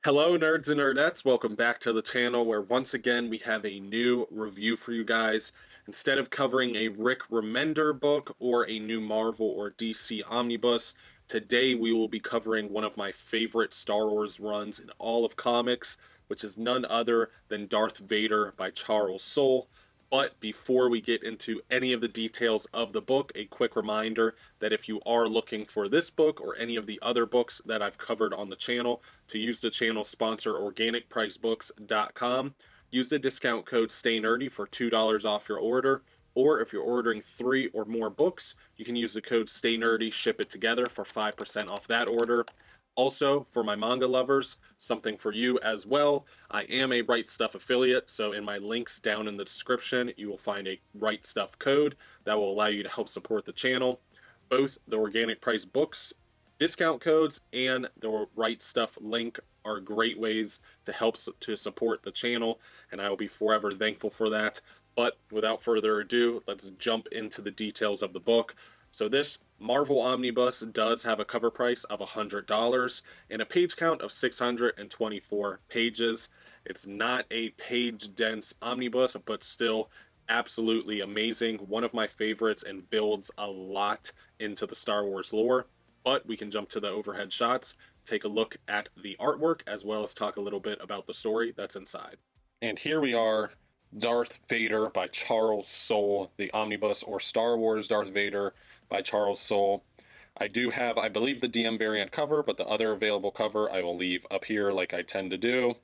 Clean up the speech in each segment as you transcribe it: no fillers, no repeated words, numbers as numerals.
Hello, nerds and nerdettes. Welcome back to the channel where once again we have a new review for you guys. Instead of covering a Rick Remender book or a new Marvel or DC omnibus, today we will be covering one of my favorite Star Wars runs in all of comics, which is none other than Darth Vader by Charles Soule. But before we get into any of the details of the book, a quick reminder that if you are looking for this book or any of the other books that I've covered on the channel, to use the channel sponsor organicpricebooks.com. Use the discount code STAYNERDY for $2 off your order. Or if you're ordering 3 or more books, you can use the code STAYNERDY, ship it together for 5% off that order. Also, for my manga lovers, something for you as well. I am a Right Stuff affiliate, so in my links down in the description, you will find a Right Stuff code that will allow you to help support the channel. Both the Organic Price Books discount codes and the Right Stuff link are great ways to help to support the channel, and I will be forever thankful for that. But without further ado, let's jump into the details of the book. So this Marvel Omnibus does have a cover price of $100 and a page count of 624 pages. It's not a page-dense omnibus, but still absolutely amazing. One of my favorites and builds a lot into the Star Wars lore. But we can jump to the overhead shots, take a look at the artwork, as well as talk a little bit about the story that's inside. And here we are, Darth Vader by Charles Soule, the Omnibus, or Star Wars Darth Vader by Charles Soule. I do have, I believe, the DM variant cover, but the other available cover I will leave up here like I tend to do.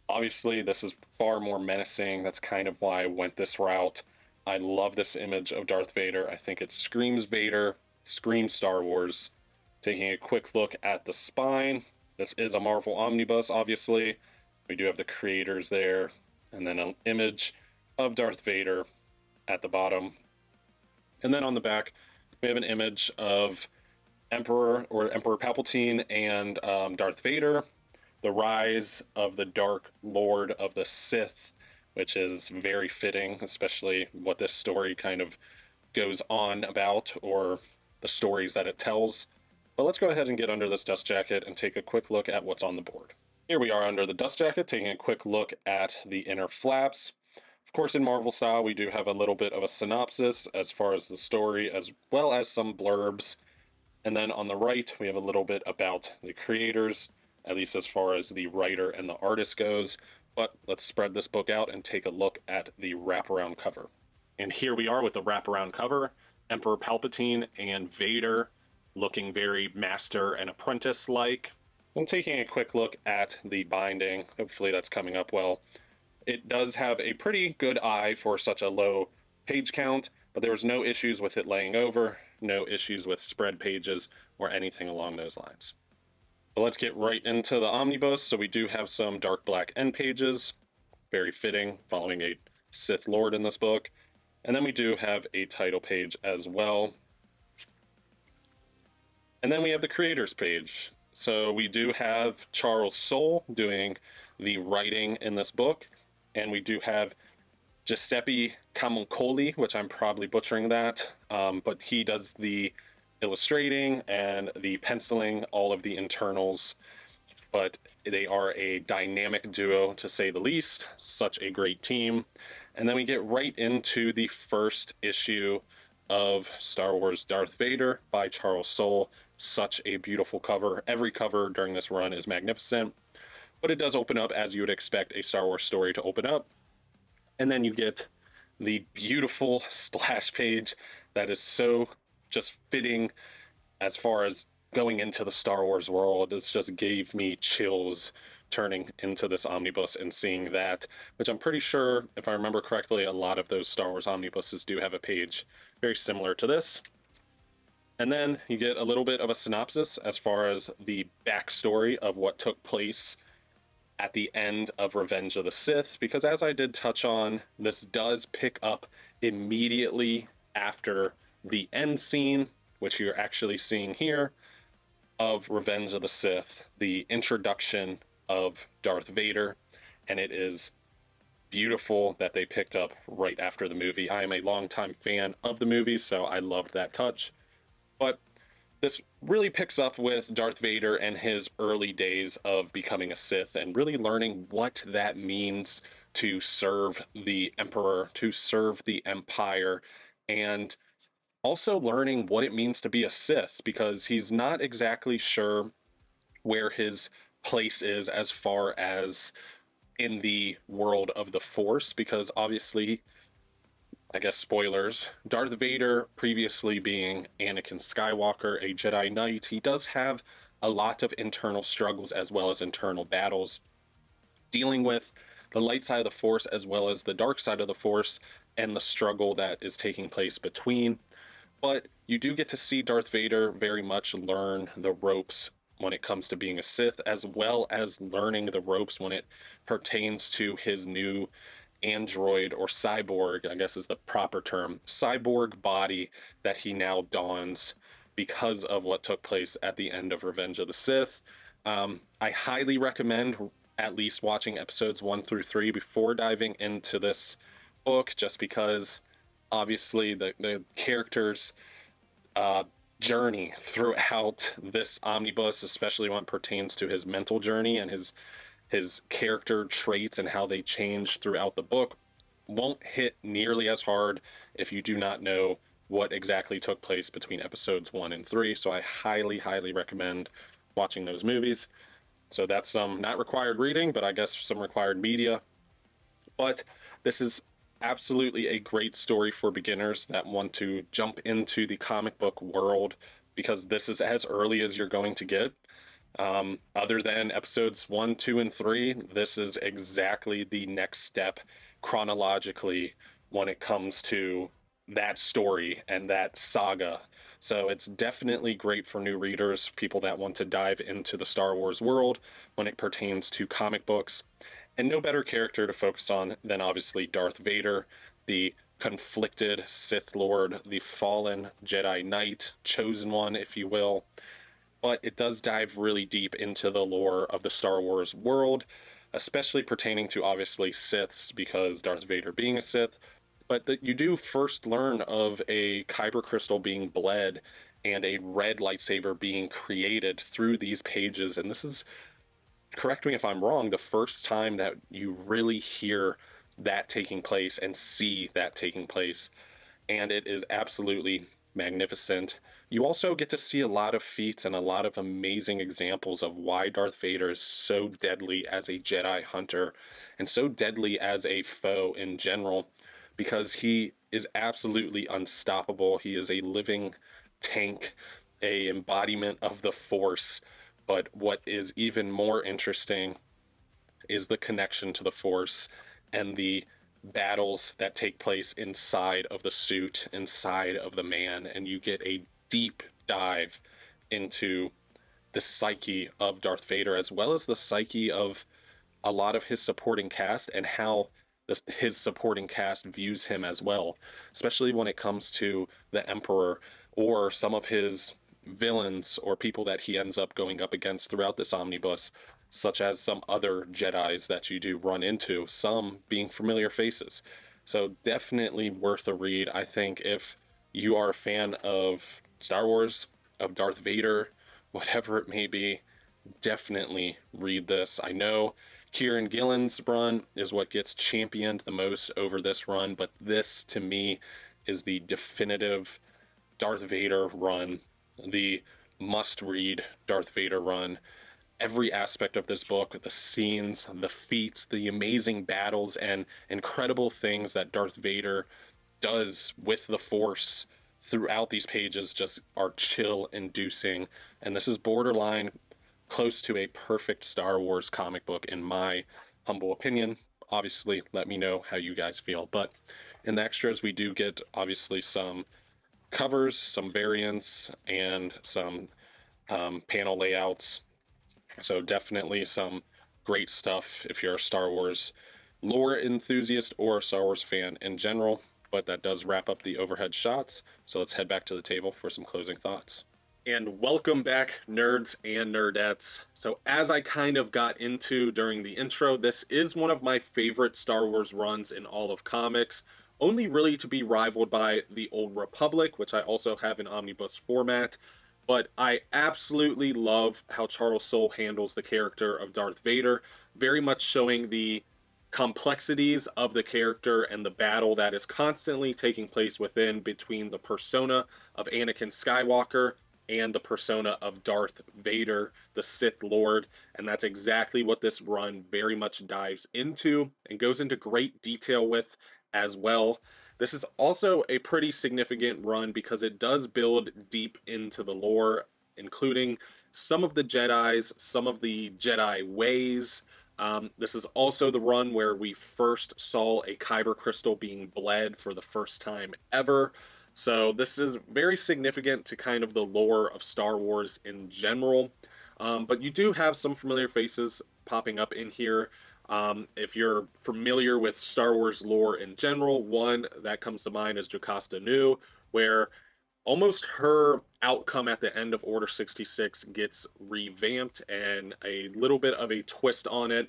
Obviously, this is far more menacing. That's kind of why I went this route. I love this image of Darth Vader. I think it screams Vader, screams Star Wars. Taking a quick look at the spine. This is a Marvel Omnibus, obviously. We do have the creators there, and then an image of Darth Vader at the bottom. And then on the back, we have an image of Emperor Palpatine and Darth Vader, the rise of the Dark Lord of the Sith, which is very fitting, especially what this story kind of goes on about, or the stories that it tells. But let's go ahead and get under this dust jacket and take a quick look at what's on the board. Here we are under the dust jacket, taking a quick look at the inner flaps. Of course, in Marvel style, we do have a little bit of a synopsis as far as the story, as well as some blurbs. And then on the right, we have a little bit about the creators, at least as far as the writer and the artist goes. But let's spread this book out and take a look at the wraparound cover. And here we are with the wraparound cover. Emperor Palpatine and Vader looking very master and apprentice like. And taking a quick look at the binding, hopefully that's coming up well. It does have a pretty good eye for such a low page count, but there was no issues with it laying over, no issues with spread pages or anything along those lines. But let's get right into the omnibus. So we do have some dark black end pages, very fitting, following a Sith Lord in this book. And then we do have a title page as well. And then we have the creators page. So we do have Charles Soule doing the writing in this book, and we do have Giuseppe Camuncoli, which I'm probably butchering that, but he does the illustrating and the penciling, all of the internals. But they are a dynamic duo, to say the least. Such a great team. And then we get right into the first issue of Star Wars Darth Vader by Charles Soule. Such a beautiful cover. Every cover during this run is magnificent, but it does open up as you would expect a Star Wars story to open up. And then you get the beautiful splash page that is so just fitting as far as going into the Star Wars world. It just gave me chills turning into this omnibus and seeing that, which I'm pretty sure, if I remember correctly, a lot of those Star Wars omnibuses do have a page very similar to this. And then you get a little bit of a synopsis as far as the backstory of what took place at the end of Revenge of the Sith, because as I did touch on, this does pick up immediately after the end scene, which you're actually seeing here, of Revenge of the Sith, the introduction of Darth Vader, and it is beautiful that they picked up right after the movie. I am a longtime fan of the movie, so I loved that touch. But this really picks up with Darth Vader and his early days of becoming a Sith and really learning what that means to serve the Emperor, to serve the Empire, and also learning what it means to be a Sith because he's not exactly sure where his place is as far as in the world of the Force, because obviously, I guess spoilers, Darth Vader, previously being Anakin Skywalker, a Jedi Knight, he does have a lot of internal struggles as well as internal battles, dealing with the light side of the Force as well as the dark side of the Force and the struggle that is taking place between. But you do get to see Darth Vader very much learn the ropes when it comes to being a Sith, as well as learning the ropes when it pertains to his new android or cyborg, I guess is the proper term, cyborg body that he now dons because of what took place at the end of Revenge of the Sith. I highly recommend at least watching episodes 1 through 3 before diving into this book, just because obviously the characters journey throughout this omnibus, especially when it pertains to his mental journey and his character traits and how they change throughout the book, won't hit nearly as hard if you do not know what exactly took place between episodes 1 and 3. So I highly recommend watching those movies. So that's some not required reading, but I guess some required media. But this is absolutely a great story for beginners that want to jump into the comic book world, because this is as early as you're going to get. Other than episodes 1, 2, and 3, this is exactly the next step chronologically when it comes to that story and that saga. So it's definitely great for new readers, people that want to dive into the Star Wars world when it pertains to comic books. And no better character to focus on than obviously Darth Vader, the conflicted Sith Lord, the fallen Jedi Knight, chosen one, if you will. But it does dive really deep into the lore of the Star Wars world, especially pertaining to obviously Siths, because Darth Vader being a Sith. But that you do first learn of a kyber crystal being bled and a red lightsaber being created through these pages. And this is, correct me if I'm wrong, the first time that you really hear that taking place and see that taking place. And it is absolutely magnificent. You also get to see a lot of feats and a lot of amazing examples of why Darth Vader is so deadly as a Jedi hunter and so deadly as a foe in general, because he is absolutely unstoppable. He is a living tank, a embodiment of the Force. But what is even more interesting is the connection to the Force and the battles that take place inside of the suit, inside of the man, and you get a deep dive into the psyche of Darth Vader, as well as the psyche of a lot of his supporting cast and how his supporting cast views him as well, especially when it comes to the Emperor or some of his villains or people that he ends up going up against throughout this omnibus, such as some other Jedis that you do run into, some being familiar faces. So definitely worth a read. I think if you are a fan of Star Wars, of Darth Vader, whatever it may be, definitely read this. I know Kieran Gillen's run is what gets championed the most over this run, but this to me is the definitive Darth Vader run, the must-read Darth Vader run. Every aspect of this book, the scenes, the feats, the amazing battles, and incredible things that Darth Vader does with the Force throughout these pages just are chill-inducing. And this is borderline close to a perfect Star Wars comic book, in my humble opinion. Obviously, let me know how you guys feel. But in the extras, we do get, obviously, some covers, some variants, and some panel layouts. So definitely some great stuff if you're a Star Wars lore enthusiast or a Star Wars fan in general. But that does wrap up the overhead shots. So let's head back to the table for some closing thoughts. And welcome back, nerds and nerdettes. So as I kind of got into during the intro, this is one of my favorite Star Wars runs in all of comics, only really to be rivaled by The Old Republic, which I also have in omnibus format. But I absolutely love how Charles Soule handles the character of Darth Vader, very much showing the complexities of the character and the battle that is constantly taking place within between the persona of Anakin Skywalker and the persona of Darth Vader, the Sith Lord. And that's exactly what this run very much dives into and goes into great detail with as well. This is also a pretty significant run because it does build deep into the lore, including some of the Jedis, some of the Jedi ways. This is also the run where we first saw a Kyber crystal being bled for the first time ever. So this is very significant to kind of the lore of Star Wars in general. But you do have some familiar faces popping up in here. If you're familiar with Star Wars lore in general, one that comes to mind is Jocasta Nu, where almost her outcome at the end of Order 66 gets revamped and a little bit of a twist on it.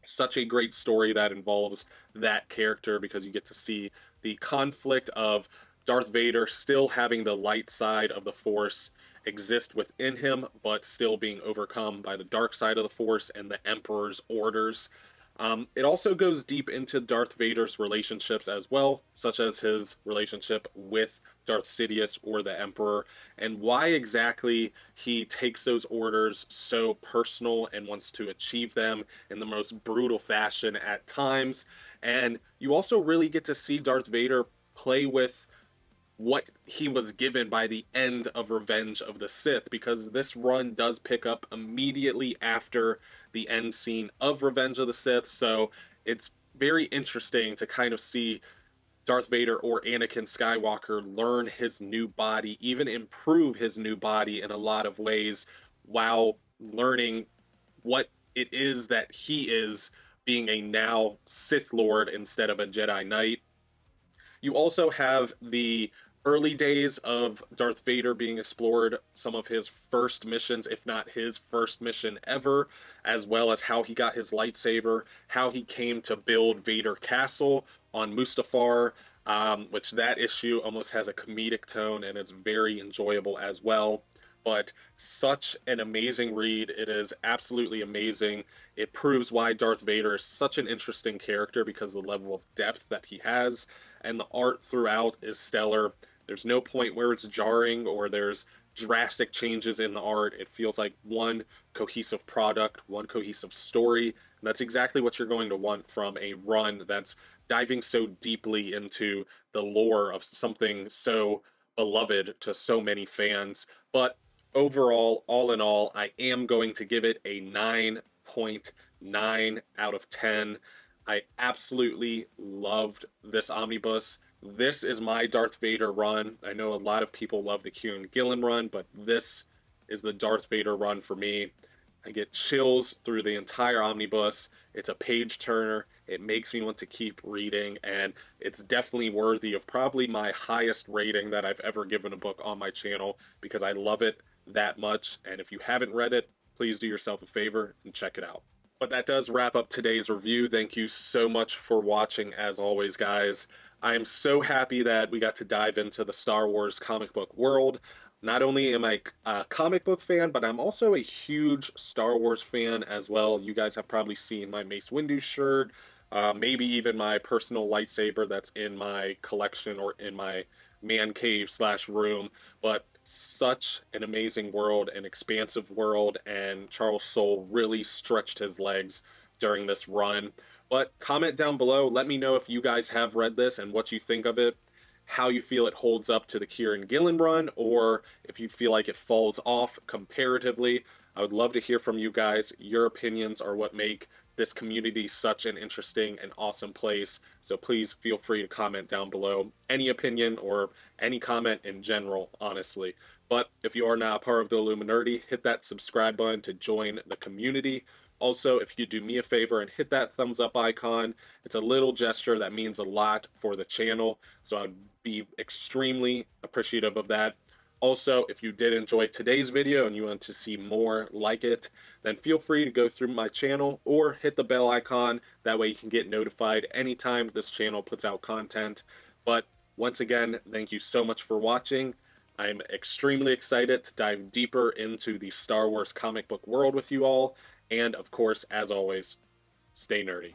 Such a great story that involves that character because you get to see the conflict of Darth Vader still having the light side of the Force exist within him, but still being overcome by the dark side of the Force and the Emperor's orders. It also goes deep into Darth Vader's relationships as well, such as his relationship with Darth Sidious or the Emperor, and why exactly he takes those orders so personal and wants to achieve them in the most brutal fashion at times. And you also really get to see Darth Vader play with what he was given by the end of Revenge of the Sith, because this run does pick up immediately after the end scene of Revenge of the Sith. So it's very interesting to kind of see Darth Vader or Anakin Skywalker learn his new body, even improve his new body in a lot of ways, while learning what it is that he is, being a now Sith Lord instead of a Jedi Knight. You also have the early days of Darth Vader being explored, some of his first missions, if not his first mission ever, as well as how he got his lightsaber, how he came to build Vader Castle on Mustafar, which that issue almost has a comedic tone and it's very enjoyable as well. But such an amazing read. It is absolutely amazing. It proves why Darth Vader is such an interesting character because of the level of depth that he has, and the art throughout is stellar. There's no point where it's jarring or there's drastic changes in the art. It feels like one cohesive product, one cohesive story. And that's exactly what you're going to want from a run that's diving so deeply into the lore of something so beloved to so many fans. But overall, all in all, I am going to give it a 9.9 out of 10. I absolutely loved this omnibus. This is my Darth Vader run. I know a lot of people love the Kieran Gillen run, but this is the Darth Vader run for me. I get chills through the entire omnibus. It's a page turner. It makes me want to keep reading, and it's definitely worthy of probably my highest rating that I've ever given a book on my channel because I love it that much. And if you haven't read it, please do yourself a favor and check it out. But that does wrap up today's review. Thank you so much for watching, as always, guys. I am so happy that we got to dive into the Star Wars comic book world. Not only am I a comic book fan, but I'm also a huge Star Wars fan as well. You guys have probably seen my Mace Windu shirt, maybe even my personal lightsaber that's in my collection or in my man cave slash room. But such an amazing world, an expansive world, and Charles Soule really stretched his legs during this run. But comment down below, let me know if you guys have read this and what you think of it, how you feel it holds up to the Kieran Gillen run, or if you feel like it falls off comparatively. I would love to hear from you guys. Your opinions are what make this community such an interesting and awesome place. So please feel free to comment down below any opinion or any comment in general, honestly. But if you are now a part of the Illuminati, hit that subscribe button to join the community. Also, if you do me a favor and hit that thumbs up icon, it's a little gesture that means a lot for the channel, so I'd be extremely appreciative of that. Also, if you did enjoy today's video and you want to see more like it, then feel free to go through my channel or hit the bell icon. That way you can get notified anytime this channel puts out content. But once again, thank you so much for watching. I'm extremely excited to dive deeper into the Star Wars comic book world with you all, and of course, as always, stay nerdy.